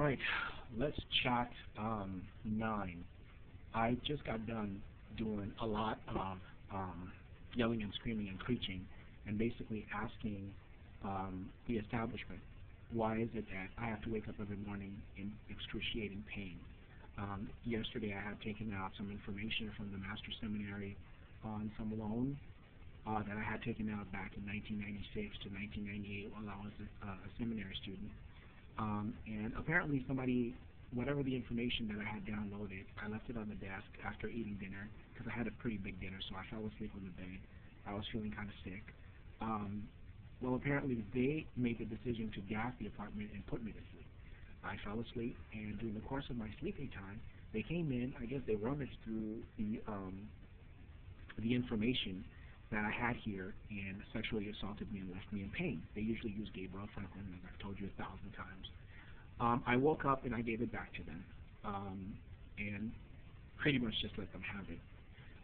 right, let's chat 9. I just got done doing a lot of yelling and screaming and preaching and basically asking the establishment, why is it that I have to wake up every morning in excruciating pain? Yesterday I had taken out some information from the Master Seminary on some loan that I had taken out back in 1996 to 1998 while I was a seminary student. And apparently somebody, whatever the information that I had downloaded, I left it on the desk after eating dinner because I had a pretty big dinner, so I fell asleep on the bed. I was feeling kind of sick. Well, apparently they made the decision to gas the apartment and put me to sleep. I fell asleep, and during the course of my sleeping time, they came in. I guess they rummaged through the information that I had here and sexually assaulted me and left me in pain. They usually use Gabriel Franklin, as I've told you 1,000 times. I woke up and I gave it back to them, and pretty much just let them have it.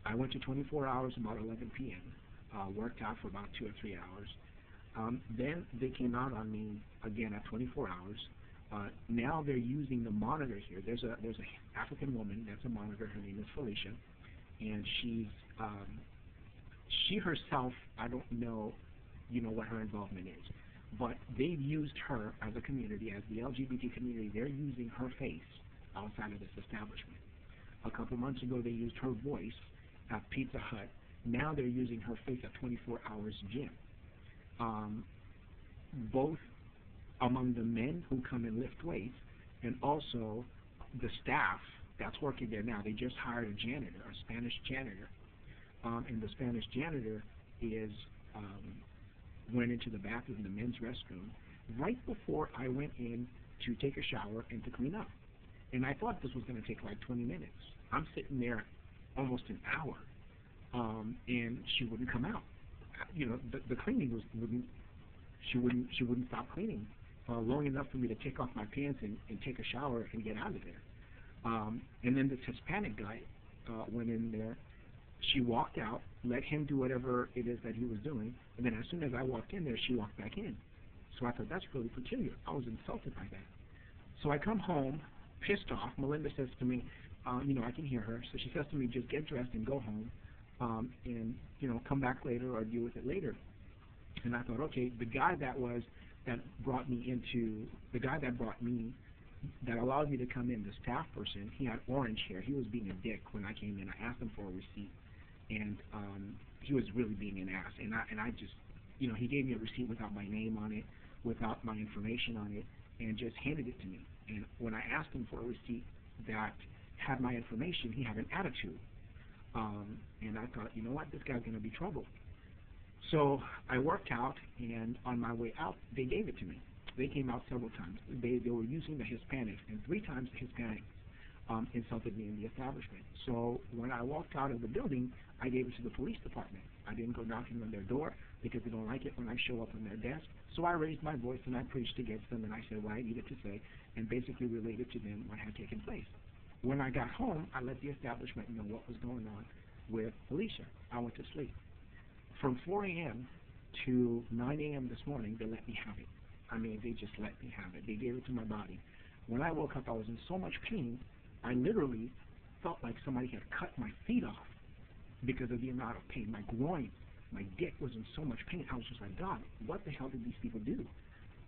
I went to 24 hours about 11 p.m., worked out for about 2 or 3 hours. Then they came out on me again at 24 hours. Now they're using the monitor here. There's a African woman that's a monitor. Her name is Felicia, and she herself, I don't know, what her involvement is, but they've used her as a community, as the LGBT community. They're using her face outside of this establishment. A couple months ago, they used her voice at Pizza Hut. Now they're using her face at 24 Hours Gym. Both among the men who come and lift weights, and also the staff that's working there now. They just hired a janitor, a Spanish janitor. And the Spanish janitor went into the bathroom, the men's restroom, right before I went in to take a shower and to clean up. And I thought this was going to take like 20 minutes. I'm sitting there almost an hour, and she wouldn't come out. The cleaning she wouldn't stop cleaning long enough for me to take off my pants and take a shower and get out of there. And then this Hispanic guy went in there. She walked out, let him do whatever it is that he was doing, and then as soon as I walked in there, she walked back in. So I thought, that's really peculiar. I was insulted by that. So I come home, pissed off. Melinda says to me, I can hear her, so she says to me, just get dressed and go home, and come back later or deal with it later. And I thought, okay, the guy that brought me, that allowed me to come in, the staff person, he had orange hair. He was being a dick when I came in. I asked him for a receipt, and he was really being an ass. And I just, he gave me a receipt without my name on it, without my information on it, and just handed it to me. And when I asked him for a receipt that had my information, he had an attitude. And I thought, you know what, this guy's going to be trouble. So I worked out, and on my way out, they gave it to me. They came out several times. They were using the Hispanics, and 3 times the Hispanics insulted me in the establishment. So when I walked out of the building, I gave it to the police department. I didn't go knocking on their door because they don't like it when I show up on their desk. So I raised my voice and I preached against them, and I said what I needed to say and basically related to them what had taken place. When I got home, I let the establishment know what was going on with Felicia. I went to sleep. From 4 a.m. to 9 a.m. this morning, they let me have it. I mean, they just let me have it. They gave it to my body. When I woke up, I was in so much pain, I literally felt like somebody had cut my feet off because of the amount of pain. My groin, my dick was in so much pain. I was just like, God, what the hell did these people do?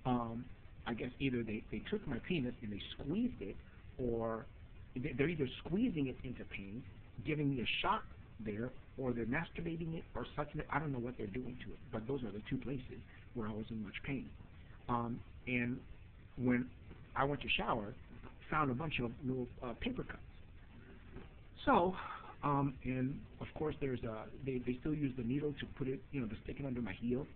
I guess either they took my penis and they squeezed it, or they're either squeezing it into pain, giving me a shot there, or they're masturbating it or sucking it. I don't know what they're doing to it, but those are the 2 places where I was in much pain. And when I went to shower, found a bunch of little paper cuts. So, and of course they still use the needle to put it, to stick it under my heel.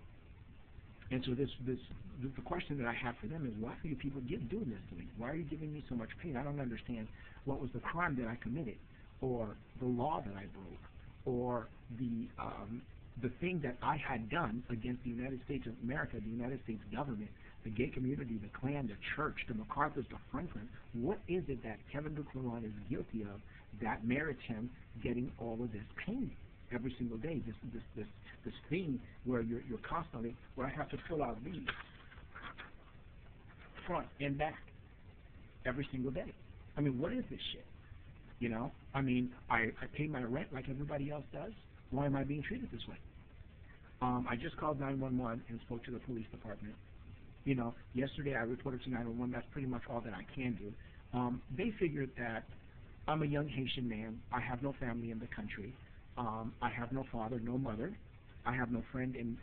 And so the question that I have for them is, why are you people doing this to me? Why are you giving me so much pain? I don't understand what was the crime that I committed, or the law that I broke, or the thing that I had done against the United States of America, the United States government, the gay community, the Klan, the church, the MacArthur's, the Franklin. What is it that Kevin Duclairon is guilty of that merits him getting all of this pain every single day? This thing where you're constantly, where I have to fill out these front and back. every single day. I mean, what is this shit? You know, I mean, I pay my rent like everybody else does. Why am I being treated this way? I just called 911 and spoke to the police department. You know, yesterday I reported to 911. That's pretty much all that I can do. They figured that I'm a young Haitian man. I have no family in the country. I have no father, no mother. I have no friend and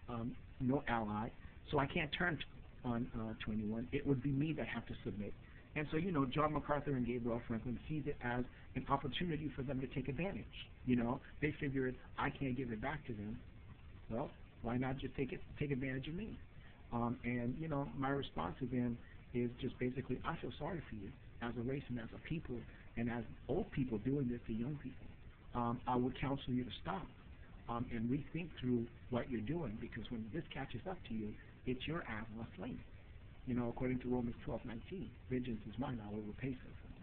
no ally. So I can't turn on to anyone. It would be me that have to submit. And so, you know, John MacArthur and Gabriel Franklin sees it as an opportunity for them to take advantage. You know, they figured I can't give it back to them. Well, why not just take advantage of me? And, you know, my response to them is just basically, I feel sorry for you as a race and as a people and as old people doing this to young people. I would counsel you to stop and rethink through what you're doing, because when this catches up to you, it's your ass left lane. You know, according to Romans 12:19, vengeance is mine, I will repay for it.